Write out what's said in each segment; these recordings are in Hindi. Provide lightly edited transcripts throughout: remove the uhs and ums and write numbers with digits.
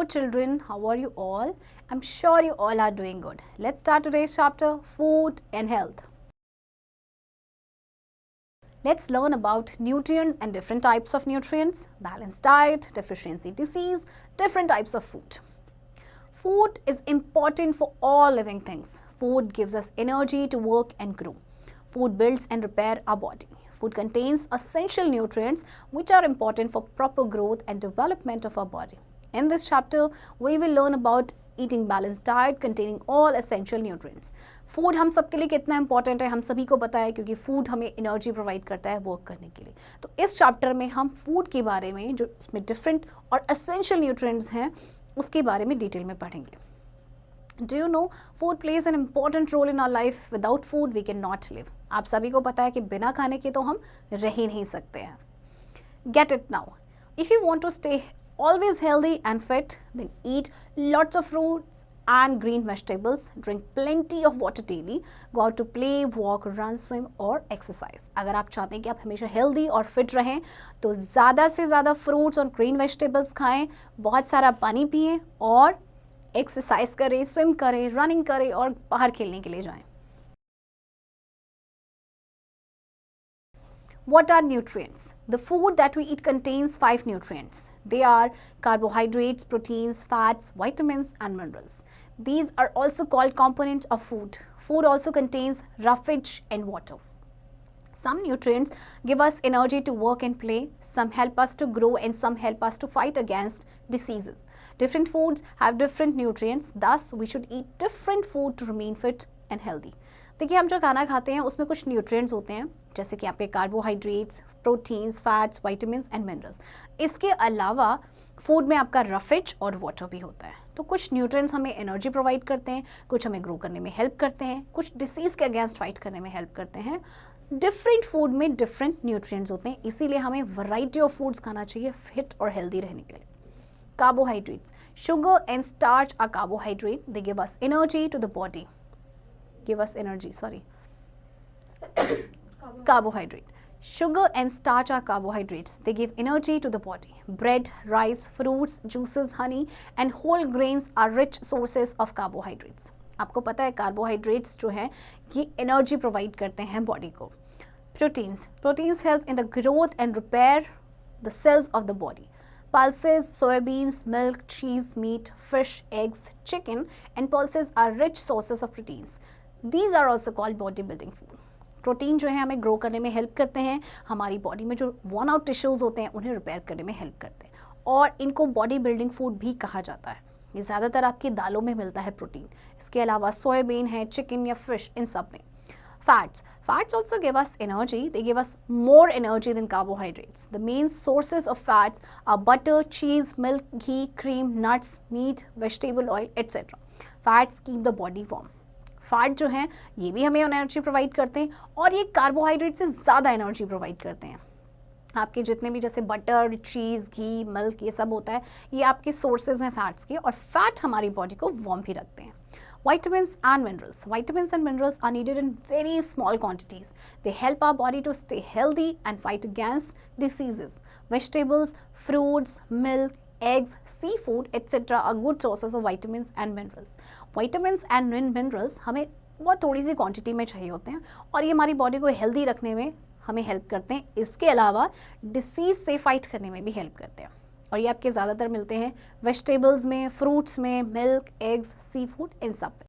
children, how are you all? I'm sure you all are doing good. Let's start today's chapter, Food and Health. Let's learn about nutrients and different types of nutrients, balanced diet, deficiency disease, different types of food. Food is important for all living things. Food gives us energy to work and grow. Food builds and repair our body. Food contains essential nutrients which are important for proper growth and development of our body. In this chapter, we will learn about eating balanced diet containing all essential nutrients. Food हम सबके लिए कितना इंपॉर्टेंट है हम सभी को पता है क्योंकि फूड हमें एनर्जी प्रोवाइड करता है वर्क करने के लिए. तो इस चैप्टर में हम फूड के बारे में जो उसमें डिफरेंट और एसेंशियल न्यूट्रिएंट्स हैं उसके बारे में डिटेल में पढ़ेंगे. Do you know food plays an important role in our life? Without food we cannot live. आप सभी को पता है कि बिना खाने के तो हम रह ही नहीं सकते हैं. Get it now. If you want to stay always healthy and fit, then eat lots of fruits and green vegetables. Drink plenty of water daily. Go out to play, walk, run, swim or exercise. अगर आप चाहते हैं कि आप हमेशा healthy और fit रहें तो ज़्यादा से ज़्यादा fruits और green vegetables खाएं, बहुत सारा पानी पिएं और एक्सरसाइज करें, स्विम करें, रनिंग करें और बाहर खेलने के लिए जाएं. What are nutrients? The food that we eat contains 5 nutrients. They are carbohydrates, proteins, fats, vitamins and minerals. These are also called components of food. Food also contains roughage and water. Some nutrients give us energy to work and play, some help us to grow and some help us to fight against diseases. Different foods have different nutrients, thus we should eat different food to remain fit and healthy. देखिए हम जो खाना खाते हैं उसमें कुछ न्यूट्रिएंट्स होते हैं जैसे कि आपके carbohydrates, proteins, fats, vitamins and minerals. इसके अलावा फूड में आपका रफेज और वाटर भी होता है. तो कुछ न्यूट्रिएंट्स हमें एनर्जी प्रोवाइड करते हैं, कुछ हमें ग्रो करने में हेल्प करते हैं, कुछ डिसीज़ के अगेंस्ट फाइट करने में हेल्प करते हैं. डिफरेंट फूड में डिफरेंट न्यूट्रिएंट्स होते हैं, इसीलिए हमें वैरायटी ऑफ फूड्स खाना चाहिए फिट और हेल्दी रहने के लिए. Carbohydrates. Sugar and starch are carbohydrate. They give us energy to the body. Give us energy, sorry. Carbohydrate. Sugar and starch are carbohydrates. They give energy to the body. Bread, rice, fruits, juices, honey and whole grains are rich sources of carbohydrates. आपको पता है कार्बोहाइड्रेट्स जो हैं ये एनर्जी प्रोवाइड करते हैं बॉडी को. Proteins. Proteins help in the growth and repair the cells of the body. Pulses, soybeans, milk, cheese, meat, fish, eggs, chicken and pulses are rich sources of proteins. These are also called body building food. Protein जो है हमें ग्रो करने में हेल्प करते हैं, हमारी बॉडी में जो वर्न आउट टिश्यूज होते हैं उन्हें रिपेयर करने में हेल्प करते हैं और इनको बॉडी बिल्डिंग फूड भी कहा जाता है. ये ज़्यादातर आपकी दालों में मिलता है प्रोटीन. इसके अलावा सोयाबीन है, चिकन या फिश, इन सब में. Fats. Fats also give us energy. They give us more energy than carbohydrates. The main sources of fats are butter, cheese, milk, ghee, cream, nuts, meat, vegetable oil, etc. Fats keep the body warm. Fat जो हैं ये भी हमें एनर्जी प्रोवाइड करते हैं और ये कार्बोहाइड्रेट से ज़्यादा एनर्जी प्रोवाइड करते हैं. आपके जितने भी जैसे बटर, चीज़, घी, मिल्क ये सब होता है ये आपके सोर्सेज हैं फैट्स के और फैट हमारी बॉडी को वार्म भी रखते हैं. Vitamins and minerals. Vitamins and minerals are needed in very small quantities. They help our body to stay healthy and fight against diseases. Vegetables, fruits, milk, eggs, seafood, etc. are good sources of vitamins and minerals. Vitamins and minerals हमें बहुत थोड़ी सी क्वांटिटी में चाहिए होते हैं और ये हमारी बॉडी को हेल्दी रखने में हमें हेल्प करते हैं. इसके अलावा डिसीज़ से फाइट करने में भी हेल्प करते हैं और ये आपके ज़्यादातर मिलते हैं वेजिटेबल्स में, फ्रूट्स में, मिल्क, एग्स, सी फूड, इन सब में.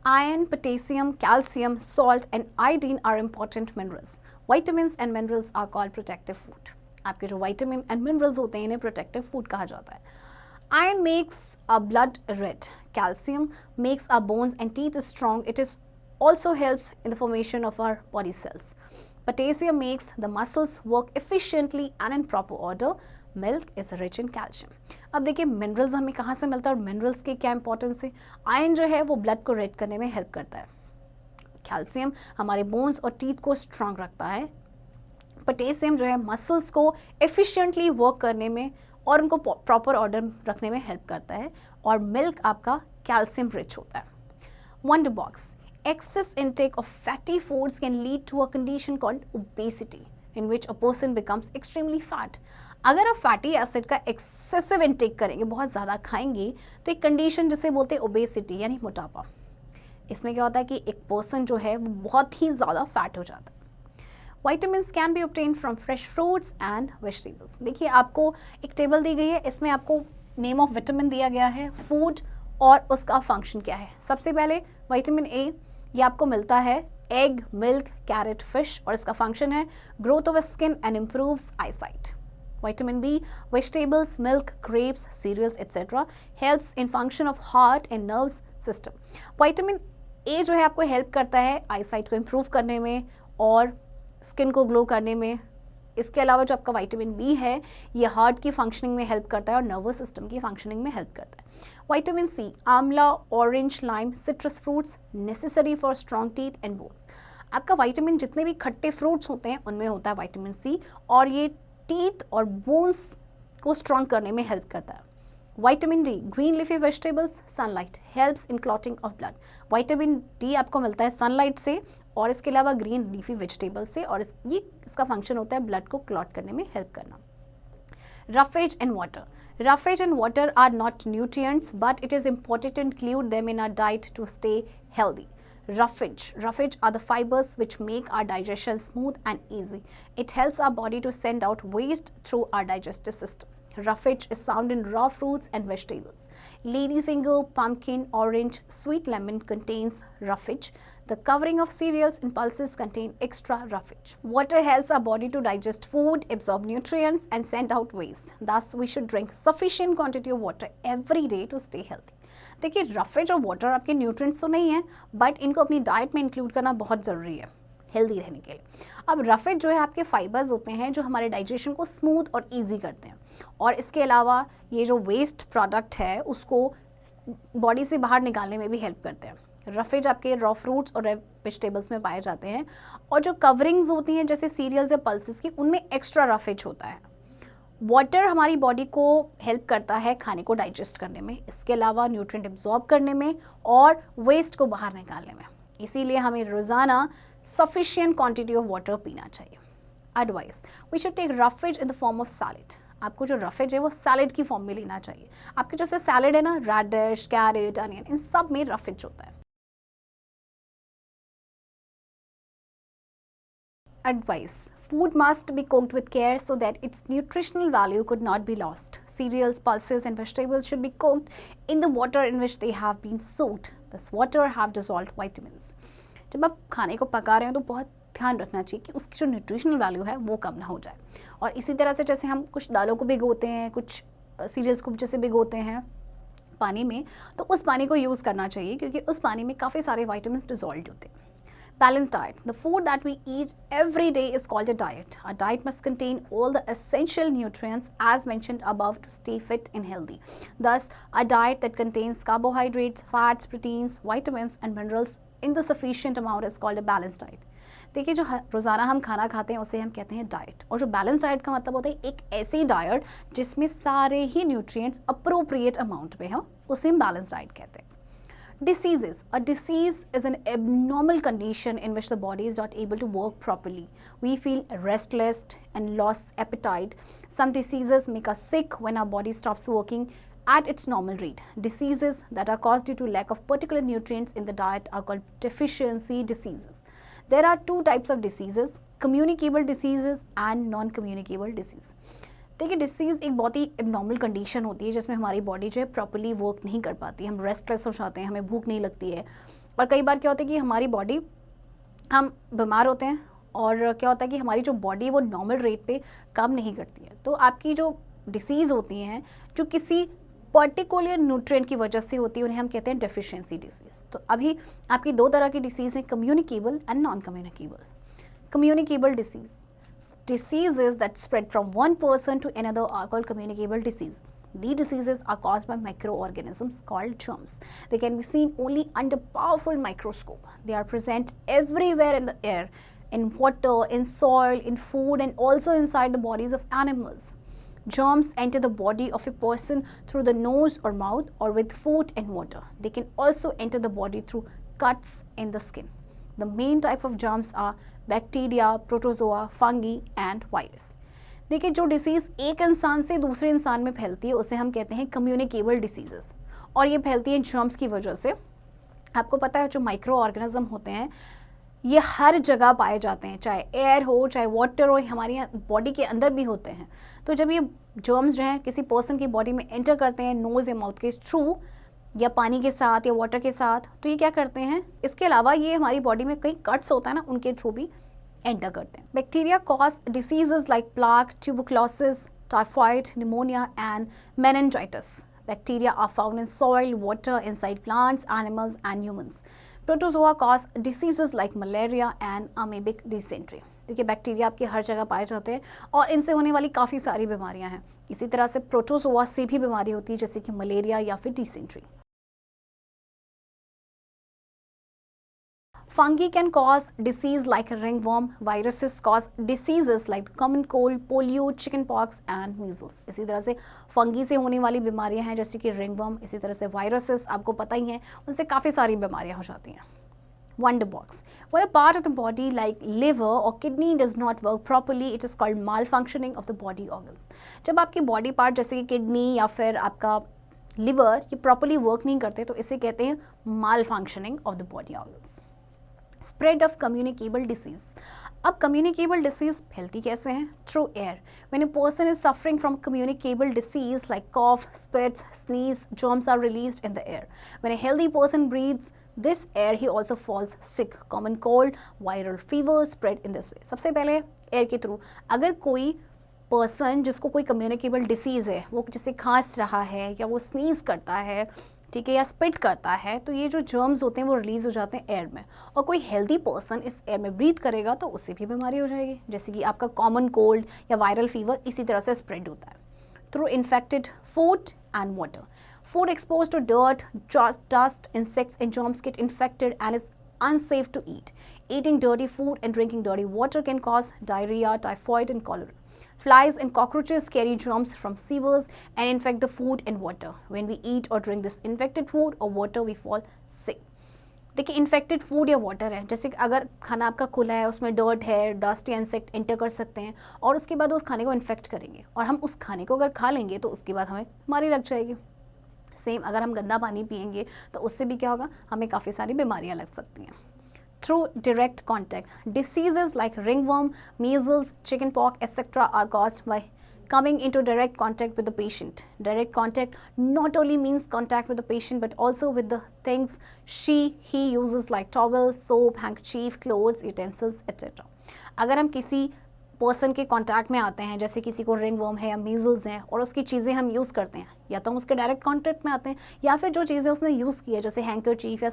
Iron, potassium, calcium, salt and iodine are important minerals. Vitamins and minerals are called protective food. आपके जो विटामिन एंड मिनरल्स होते हैं इन्हें प्रोटेक्टिव फूड कहा जाता है. Iron makes our blood red. Calcium makes our bones and teeth strong. It is also helps in the formation of our body cells. Potassium makes the muscles work efficiently and in proper order. Milk is rich in calcium. अब देखिए मिनरल्स हमें कहाँ से मिलता है और मिनरल्स की क्या इंपॉर्टेंस है. आयरन जो है वो ब्लड को रेड करने में हेल्प करता है. कैल्शियम हमारे बोन्स और टीथ को स्ट्रांग रखता है. पोटेशियम जो है मसल्स को एफिशिएंटली वर्क करने में और उनको प्रॉपर ऑर्डर रखने में हेल्प करता है. और मिल्क आपका कैल्शियम रिच होता है. Wonder box. Excess intake of fatty foods can lead to a condition called obesity. in which a person becomes extremely fat. अगर आप फैटी एसिड का एक्सेसिव इंटेक करेंगे, बहुत ज़्यादा खाएंगे, तो एक कंडीशन जिसे बोलते हैं ओबेसिटी यानी मोटापा। इसमें क्या होता है कि एक पर्सन जो है वो बहुत ही ज़्यादा फैट हो जाता है। Vitamins can be obtained from fresh fruits and vegetables. देखिए आपको एक टेबल दी गई है, इसमें आपको नेम ऑफ विटामिन दिया गया है, फूड और उसका फंक्शन क्या है। सबसे पहले विटामिन ए, ये आपको मिलता है एग, मिल्क, कैरेट, फिश और इसका फंक्शन है growth of skin and improves eyesight. Vitamin B, vegetables, milk, grapes, cereals, etc. helps in function of heart and nerves system. Vitamin A जो है आपको हेल्प करता है आईसाइट को इम्प्रूव करने में और स्किन को ग्लो करने में। इसके अलावा जो आपका विटामिन बी है ये हार्ट की फंक्शनिंग में हेल्प करता है और नर्वस सिस्टम की फंक्शनिंग में हेल्प करता है। विटामिन सी, आंवला, orange, lime, citrus fruits necessary for strong teeth and bones. आपका विटामिन जितने भी खट्टे फ्रूट्स होते हैं उनमें होता है विटामिन सी और ये टीथ और बोन्स को स्ट्रॉन्ग करने में हेल्प करता है। Vitamin D, green leafy vegetables, sunlight helps in clotting of blood. Vitamin D आपको मिलता है सनलाइट से और इसके अलावा ग्रीन लीफी वेजिटेबल्स से और इसका फंक्शन होता है ब्लड को क्लॉट करने में हेल्प करना। Roughage and water. Roughage and water are not nutrients, but it is important to include them in our diet to stay healthy. Roughage are the fibers which make our digestion smooth and easy. It helps our body to send out waste through our digestive system. Roughage is found in raw fruits and vegetables. Ladyfinger, pumpkin, orange, sweet lemon contains roughage. The covering of cereals and pulses contain extra roughage. Water helps our body to digest food, absorb nutrients and send out waste. Thus, we should drink sufficient quantity of water every day to stay healthy. देखिए रफेज और वाटर आपके न्यूट्रिएंट्स तो नहीं है, बट इनको अपनी डाइट में इंक्लूड करना बहुत ज़रूरी है हेल्दी रहने के लिए। अब रफेज जो है आपके फाइबर्स होते हैं जो हमारे डाइजेशन को स्मूथ और इजी करते हैं और इसके अलावा ये जो वेस्ट प्रोडक्ट है उसको बॉडी से बाहर निकालने में भी हेल्प करते हैं। रफेज आपके रॉ फ्रूट्स और वेजिटेबल्स में पाए जाते हैं और जो कवरिंग्स होती हैं जैसे सीरियल्स या पल्सेस की उनमें एक्स्ट्रा रफेज होता है। वाटर हमारी बॉडी को हेल्प करता है खाने को डाइजेस्ट करने में, इसके अलावा न्यूट्रिएंट एब्जॉर्ब करने में और वेस्ट को बाहर निकालने में। इसीलिए हमें रोज़ाना सफिशिएंट क्वांटिटी ऑफ वाटर पीना चाहिए। Advice, we should take roughage in the form of salad. आपको जो रफेज है वो सैलेड की फॉर्म में लेना चाहिए। आपके जैसे सैलेड है ना, रेडिश, कैरेट, अनियन, इन सब में रफेज होता है। Advice: food must be cooked with care so that its nutritional value could not be lost. Cereals, pulses and vegetables should be cooked in the water in which they have been soaked. This water have dissolved vitamins. जब आप खाने को पका रहे हो तो बहुत ध्यान रखना चाहिए कि उसकी जो न्यूट्रिशनल वैल्यू है वो कम ना हो जाए। और इसी तरह से जैसे हम कुछ दालों को भिगोते हैं, कुछ सीरियल्स को जैसे भिगोते हैं पानी में, तो उस पानी को यूज़ करना चाहिए क्योंकि उस पानी में काफ़ी सारे विटामिन्स डिसॉल्व होते हैं। Balanced diet. The food that we eat every day is called a diet. Our diet must contain all the essential nutrients as mentioned above to stay fit and healthy. Thus, a diet that contains carbohydrates, fats, proteins, vitamins and minerals in the sufficient amount is called a balanced diet. देखिए जो रोज़ाना हम खाना खाते हैं उसे हम कहते हैं डाइट, और जो बैलेंस डाइट का मतलब होता है एक ऐसी डाइट जिसमें सारे ही न्यूट्रिएंट्स अप्रोप्रिएट अमाउंट में हो, उसे हम बैलेंस डाइट कहते हैं। Diseases. A disease is an abnormal condition in which the body is not able to work properly. We feel restless and lose appetite. Some diseases make us sick when our body stops working at its normal rate. Diseases that are caused due to lack of particular nutrients in the diet are called deficiency diseases. There are two types of diseases: communicable diseases and non-communicable disease. देखिए डिसीज़ एक बहुत ही एबनॉर्मल कंडीशन होती है जिसमें हमारी बॉडी जो है प्रॉपर्ली वर्क नहीं कर पाती, हम रेस्टलेस हो जाते हैं, हमें भूख नहीं लगती है। और कई बार क्या होता है कि हमारी बॉडी, हम बीमार होते हैं और क्या होता है कि हमारी जो बॉडी वो नॉर्मल रेट पे काम नहीं करती है। तो आपकी जो डिसीज़ होती हैं जो किसी पर्टिकुलर न्यूट्रिएंट की वजह से होती है उन्हें हम कहते हैं डेफिशिएंसी डिसीज़। तो अभी आपकी दो तरह की डिसीज़ हैं, communicable and non communicable. Communicable diseases that spread from one person to another are called communicable disease. These diseases are caused by microorganisms called germs. They can be seen only under powerful microscope. They are present everywhere in the air, in water, in soil, in food, and also inside the bodies of animals. Germs enter the body of a person through the nose or mouth or with food and water. They can also enter the body through cuts in the skin. The main type of germs are bacteria, protozoa, fungi and virus. देखिए, जो डिसीज़ एक इंसान से दूसरे इंसान में फैलती है उसे हम कहते हैं कम्युनिकेबल डिसीजेस, और ये फैलती है जर्म्स की वजह से। आपको पता है जो माइक्रो ऑर्गेनिज्म होते हैं ये हर जगह पाए जाते हैं, चाहे एयर हो चाहे वाटर हो, हमारे यहाँ बॉडी के अंदर भी होते हैं। तो जब ये जर्म्स जो हैं किसी पर्सन की बॉडी में एंटर करते हैं नोज़ या माउथ के थ्रू या पानी के साथ या वाटर के साथ, तो ये क्या करते हैं, इसके अलावा ये हमारी बॉडी में कई कट्स होता है ना, उनके थ्रू भी एंटर करते हैं। Bacteria cause diseases like plaque, tuberculosis, typhoid, pneumonia and meningitis. Bacteria are found in soil, water, inside plants, animals and humans. Protozoa cause diseases like malaria and amoebic dysentery. देखिए, बैक्टीरिया आपके हर जगह पाए जाते हैं और इनसे होने वाली काफ़ी सारी बीमारियां हैं। इसी तरह से प्रोटोजोआ से भी बीमारी होती है, जैसे कि मलेरिया या फिर dysentery. Fungi can cause disease like ringworm. Viruses cause diseases like common cold, polio, chickenpox and measles. इसी तरह से फंगी से होने वाली बीमारियां हैं जैसे कि रिंगवर्म, इसी तरह से वायरसेस आपको पता ही हैं, उनसे काफ़ी सारी बीमारियां हो जाती हैं। Wonder box. When a part of the body like liver or kidney does not work properly, it is called malfunctioning of the body organs. जब आपकी बॉडी पार्ट जैसे कि किडनी या फिर आपका लिवर ये प्रॉपरली वर्क नहीं करते तो इसे कहते हैं malfunctioning of the body organs. Spread of communicable disease. अब कम्युनिकेबल डिसीज फैलती कैसे हैं? Through air. When a person is suffering from communicable disease like cough, spits, sneeze, germs are released in the air. When a healthy person breathes this air, he also falls sick. Common cold, viral fever spread in this way. सबसे पहले एयर के थ्रू अगर कोई पर्सन जिसको कोई कम्युनिकेबल डिसीज़ है, वो जैसे खांस रहा है या वो स्नीज करता है, ठीक है, या स्पिट करता है, तो ये जो जर्म्स होते हैं वो रिलीज हो जाते हैं एयर में, और कोई हेल्दी पर्सन इस एयर में ब्रीथ करेगा तो उससे भी बीमारी हो जाएगी, जैसे कि आपका कॉमन कोल्ड या वायरल फीवर इसी तरह से स्प्रेड होता है through infected food and water. Food expose to dirt, dust, insects and germs get infected and is unsafe to eat. Eating dirty food and drinking dirty water can cause diarrhea, typhoid and cholera. Flies and cockroaches carry germs from sewers and infect the food and water. When we eat or drink this infected food or water, we fall sick. देखिए, इन्फेक्टेड फूड या वाटर है, जैसे अगर खाना आपका खुला है, उसमें डर्ट है, डस्ट या इंसेक्ट एंटर कर सकते हैं और उसके बाद उस खाने को इन्फेक्ट करेंगे और हम उस खाने को अगर खा लेंगे तो उसके बाद हमें बीमारी लग जाएगी। सेम अगर हम गंदा पानी पिएंगे तो उससे भी क्या होगा, हमें काफ़ी सारी बीमारियां लग सकती हैं। Through direct contact, diseases like ringworm, measles, chickenpox etcetera are caused by coming into direct contact with the patient. Direct contact not only means contact with the patient but also with the things he uses like towel, soap, handkerchief, clothes, utensils, etc. अगर हम किसी पर्सन के कांटेक्ट में आते हैं, जैसे किसी को रिंग वर्म है या मीजल्स हैं और उसकी चीज़ें हम यूज़ करते हैं, या तो हम उसके डायरेक्ट कांटेक्ट में आते हैं या फिर जो चीज़ें उसने यूज़ की है जैसे हैंकरचीफ या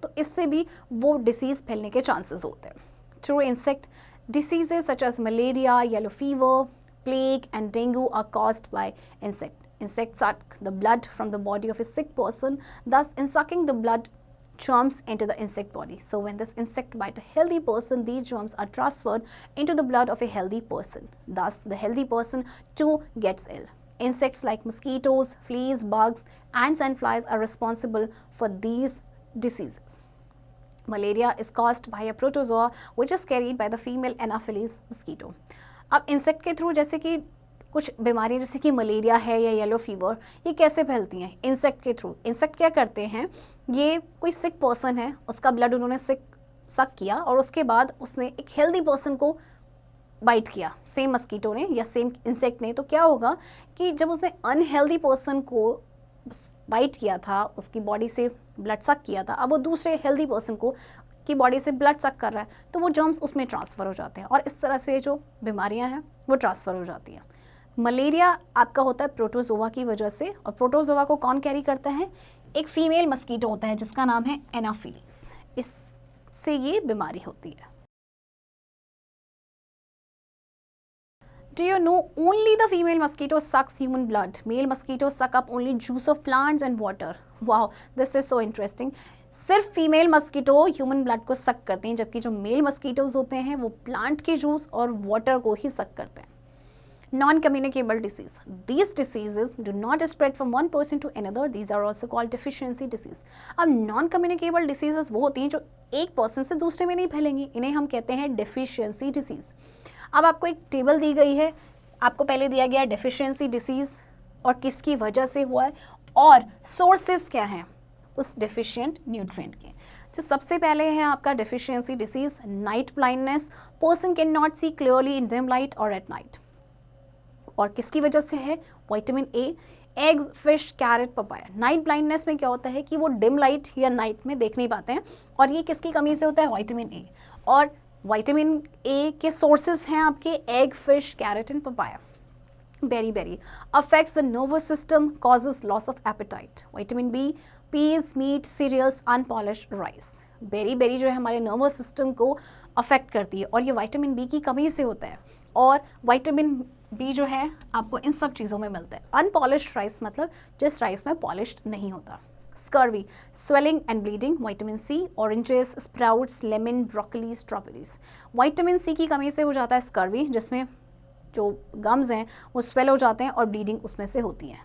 तो इससे भी वो डिसीज़ फैलने के चांसेस होते हैं। Through insect, diseases such as malaria, yellow fever, plague and dengue are caused by insect. Insects suck the blood from the body of a sick person, thus in sucking the blood, germs enter the insect body. So when this insect bite a healthy person, these germs are transferred into the blood of a healthy person. Thus the healthy person too gets ill. Insects like mosquitoes, fleas, bugs, ants and flies are responsible for these diseases. Malaria is caused by a protozoa which is carried by the female Anopheles mosquito. अब इंसेक्ट के थ्रू जैसे कि कुछ बीमारियां जैसे कि मलेरिया है या येलो फीवर, ये कैसे फैलती हैं? इंसेक्ट के थ्रू। इंसेक्ट क्या करते हैं, ये कोई सिक पर्सन है, उसका ब्लड उन्होंने सक किया और उसके बाद उसने एक हेल्दी पर्सन को बाइट किया, सेम मस्कीटो ने या सेम इंसेक्ट ने, तो क्या होगा कि जब उसने अनहेल्दी पर्सन को बाइट किया था, उसकी बॉडी से ब्लड सक किया था, अब वो दूसरे हेल्दी पर्सन को की बॉडी से ब्लड सक कर रहा है, तो वो जर्म्स उसमें ट्रांसफ़र हो जाते हैं और इस तरह से जो बीमारियां हैं वो ट्रांसफ़र हो जाती हैं। मलेरिया आपका होता है प्रोटोजोआ की वजह से, और प्रोटोजोआ को कौन कैरी करता है? एक फीमेल मस्कीटो होता है जिसका नाम है एनाफिलीज, इससे ये बीमारी होती है। Do you know only the female mosquito sucks human blood? Male mosquitoes suck up only juice of plants and water. Wow, this is so interesting. सिर्फ फीमेल मस्कीटो ह्यूमन ब्लड को सक करते हैं, जबकि जो मेल मस्कीटोज होते हैं वो प्लांट के जूस और वाटर को ही सक करते हैं। Non-communicable disease. These diseases do not spread from one person to another. These are also called deficiency disease. अब non-communicable diseases वो होती हैं जो एक पर्सन से दूसरे में नहीं फैलेंगी, इन्हें हम कहते हैं deficiency disease. अब आपको एक टेबल दी गई है, आपको पहले दिया गया है deficiency disease और किसकी वजह से हुआ है और sources क्या हैं उस deficient nutrient के. तो सबसे पहले है आपका deficiency disease, night blindness. Person cannot see clearly in dim light or at night. और किसकी वजह से है? Vitamin A, eggs, fish, carrot, papaya. Night blindness में क्या होता है कि वो डिम लाइट या नाइट में देख नहीं पाते हैं और ये किसकी कमी से होता है? Vitamin A. और विटामिन ए के सोर्सेज हैं आपके egg, fish, carrot and papaya. Berry affects the nervous system, causes loss of appetite. Vitamin B, peas, meat, cereals, unpolished rice. Berry जो है हमारे नर्वस सिस्टम को अफेक्ट करती है और ये विटामिन बी की कमी से होता है. और विटामिन बी जो है आपको इन सब चीज़ों में मिलता है. अनपॉलिश्ड राइस मतलब जिस राइस में पॉलिश्ड नहीं होता. Scurvy, swelling and bleeding. Vitamin C, oranges, sprouts, lemon, broccoli, strawberries. Vitamin C की कमी से हो जाता है स्कर्वी, जिसमें जो गम्स हैं वो स्वेल हो जाते हैं और ब्लीडिंग उसमें से होती है.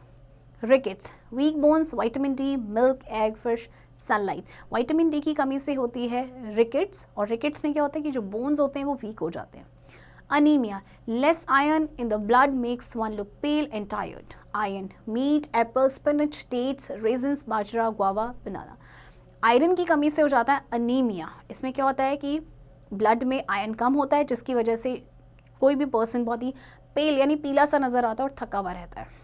Rickets, weak bones. Vitamin D, milk, egg, fish, sunlight. Vitamin D की कमी से होती है रिकेट्स और रिकेट्स में क्या होता है कि जो बोन्स होते हैं वो वीक हो जाते हैं. Anemia, less iron in the blood makes one look pale and tired. Iron, meat, apple, spinach, dates, raisins, bajra, guava, banana. Iron की कमी से हो जाता है अनीमिया. इसमें क्या होता है कि ब्लड में आयरन कम होता है जिसकी वजह से कोई भी पर्सन बहुत ही पेल यानी पीला सा नजर आता है और थका हुआ रहता है.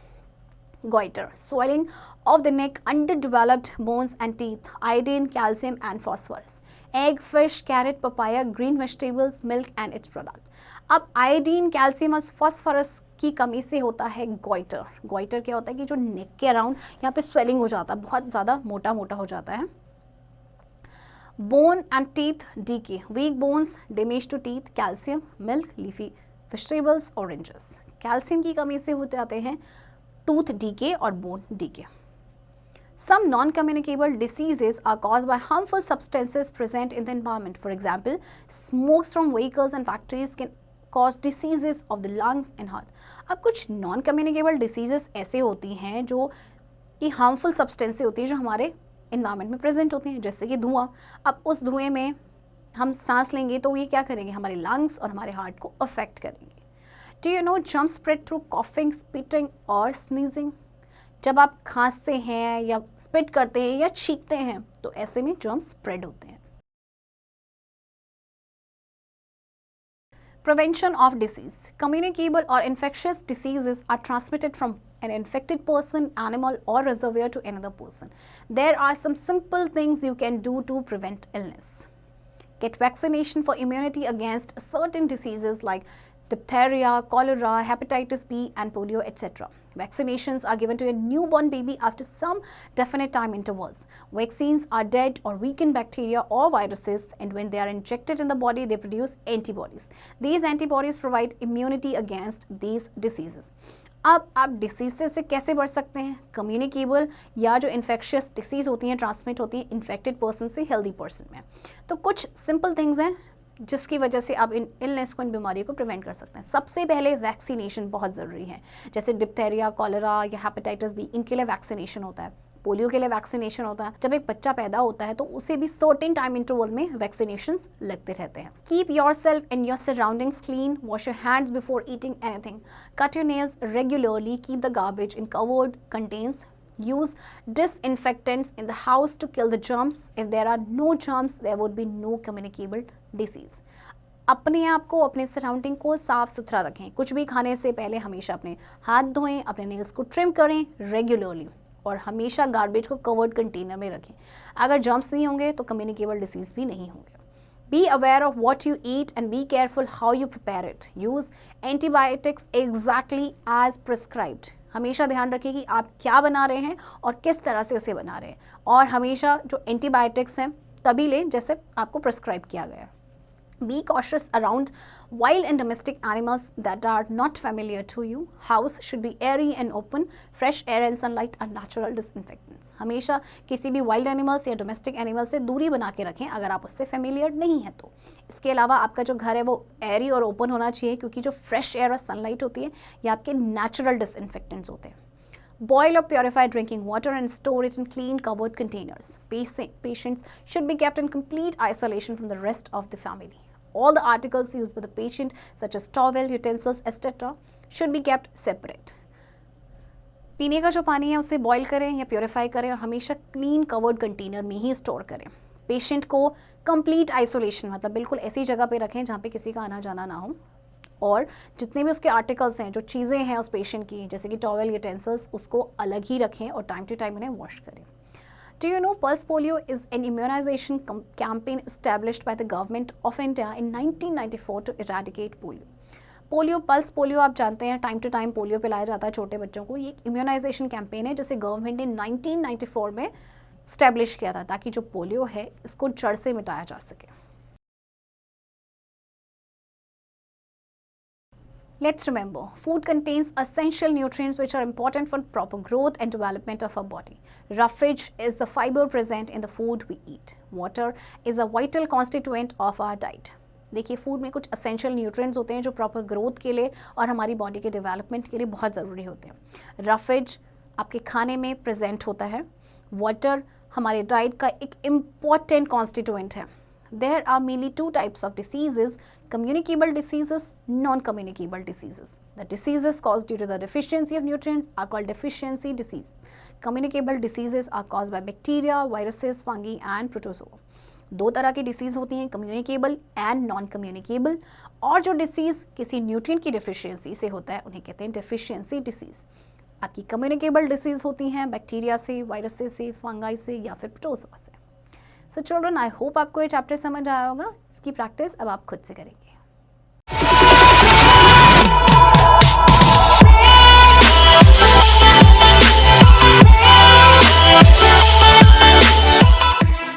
Goiter, swelling of the neck, underdeveloped bones and teeth, iodine, calcium and phosphorus. Egg, fish, carrot, papaya, green vegetables, milk and its product. अब आयोडीन, कैल्शियम और फॉस्फोरस की कमी से होता है गोइटर. गोइटर क्या होता है कि जो नेक के अराउंड यहाँ पे स्वेलिंग हो जाता है, बहुत ज़्यादा मोटा हो जाता है. Bone and teeth decay, weak bones, damage to teeth, calcium, milk, leafy vegetables, oranges. Calcium की कमी से हो जाते हैं टूथ डीके और bone decay. Some non-communicable diseases are caused by harmful substances present in the environment. For example, smokes from vehicles and factories can cause diseases of the lungs and heart. अब कुछ non-communicable diseases ऐसे होती हैं जो कि harmful substances होती हैं जो हमारे environment में present होती हैं, जैसे कि धुआं. अब उस धुएं में हम सांस लेंगे तो ये क्या करेंगे? हमारे lungs और हमारे heart को affect करेंगे. Do you know germs spread through coughing, spitting or sneezing? जब आप खांसते हैं या स्पिट करते हैं या छींकते हैं तो ऐसे में जर्म्स स्प्रेड होते हैं. Prevention of disease. Communicable or infectious diseases are transmitted from an infected person, animal or reservoir to another person. There are some simple things you can do to prevent illness. Get vaccination for immunity against certain diseases like diphtheria, cholera, hepatitis B and polio, etc. Vaccinations are given to a newborn baby after some definite time intervals. Vaccines are dead or weakened bacteria or viruses, and when they are injected in the body, they produce antibodies. These antibodies provide immunity against these diseases. अब आप डिसीज से कैसे बच सकते हैं? कम्युनिकेबल या जो इन्फेक्शियस डिसीज़ होती हैं ट्रांसमिट होती हैं इन्फेक्टेड पर्सन से हेल्दी पर्सन में. तो कुछ सिंपल थिंग्स हैं जिसकी वजह से आप इन इलनेस को, इन बीमारियों को प्रिवेंट कर सकते हैं. सबसे पहले वैक्सीनेशन बहुत ज़रूरी है. जैसे डिप्थेरिया, कॉलरा या हेपेटाइटिस बी, इनके लिए वैक्सीनेशन होता है. पोलियो के लिए वैक्सीनेशन होता है. जब एक बच्चा पैदा होता है तो उसे भी सर्टेन टाइम इंटरवल में वैक्सीनेशंस लगते रहते हैं. Keep yourself and your surroundings clean. Wash your hands before eating anything. Cut your nails regularly. Keep the garbage in covered containers. Use disinfectants in the house to kill the germs. If there are no germs, there would be no communicable disease. अपने आप को, अपने सराउंडिंग को साफ सुथरा रखें. कुछ भी खाने से पहले हमेशा अपने हाथ धोएं, अपने नेल्स को ट्रिम करें रेगुलरली और हमेशा गार्बेज को कवर्ड कंटेनर में रखें. अगर जर्म्स नहीं होंगे तो कम्युनिकेबल डिसीज भी नहीं होंगे. Be aware of what you eat and be careful how you prepare it. Use antibiotics exactly as prescribed. हमेशा ध्यान रखें कि आप क्या बना रहे हैं और किस तरह से उसे बना रहे हैं, और हमेशा जो एंटीबायोटिक्स हैं तभी लें जैसे आपको प्रिस्क्राइब किया गया है. Be cautious around wild and domestic animals that are not familiar to you. House should be airy and open. Fresh air and sunlight are natural disinfectants. हमेशा किसी भी wild animals या domestic animals से दूरी बना के रखें अगर आप उससे familiar नहीं हैं तो. इसके अलावा आपका जो घर है वो airy और open होना चाहिए क्योंकि जो fresh air और sunlight होती है ये आपके natural disinfectants होते हैं. Boil or purify drinking water and store it in clean covered containers. Patients should be kept in complete isolation from the rest of the family. All the articles used by the patient, such as towel, utensils, etc., should be kept separate. पीने का जो पानी है उसे बॉयल करें या प्योरीफाई करें और हमेशा क्लीन कवर्ड कंटेनर में ही स्टोर करें. पेशेंट को कंप्लीट आइसोलेशन मतलब बिल्कुल ऐसी जगह पे रखें जहाँ पे किसी का आना जाना ना हो. और जितने भी उसके आर्टिकल्स हैं, जो चीज़ें हैं उस पेशेंट की, जैसे कि टॉवल, यूटेंसिल्स, उसको अलग ही रखें और टाइम टू टाइम उन्हें वॉश करें. Do you know Pulse Polio is an immunization campaign established by the government of India in 1994 to eradicate polio. Pulse polio आप जानते हैं, टाइम टू टाइम पोलियो पिलाया जाता है छोटे बच्चों को. ये इम्यूनाइजेशन कैंपेन है जिसे गवर्नमेंट ने 1994 में स्टैब्लिश किया था ताकि जो पोलियो है इसको जड़ से मिटाया जा सके. Let's remember, food contains essential nutrients which are important for proper growth and development of our body. Roughage is the fiber present in the food we eat. Water is a vital constituent of our diet. देखिए, फूड में कुछ असेंशियल न्यूट्रिएंट्स होते हैं जो प्रॉपर ग्रोथ के लिए और हमारी बॉडी के डेवलपमेंट के लिए बहुत ज़रूरी होते हैं. रफेज आपके खाने में प्रेजेंट होता है. वाटर हमारे डाइट का एक इम्पॉर्टेंट कॉन्स्टिट्यूएंट है. There are mainly two types of diseases: communicable diseases, non-communicable diseases. The diseases caused due to the deficiency of nutrients are called deficiency disease. Communicable diseases are caused by bacteria, viruses, fungi and protozoa. दो तरह की डिसीज़ होती हैं, कम्युनिकेबल एंड नॉन कम्युनिकेबल. और जो डिसीज़ किसी न्यूट्रिएंट की डिफिशियंसी से होता है उन्हें कहते हैं डेफिशिएंसी डिसीज़. आपकी कम्युनिकेबल डिसीज़ होती हैं बैक्टीरिया से, वायरसेस से, फंगाई से या फिर प्रोटोजोआ से. सो चिल्ड्रन, आई होप आपको ये चैप्टर समझ आया होगा. इसकी प्रैक्टिस अब आप खुद से करेंगे.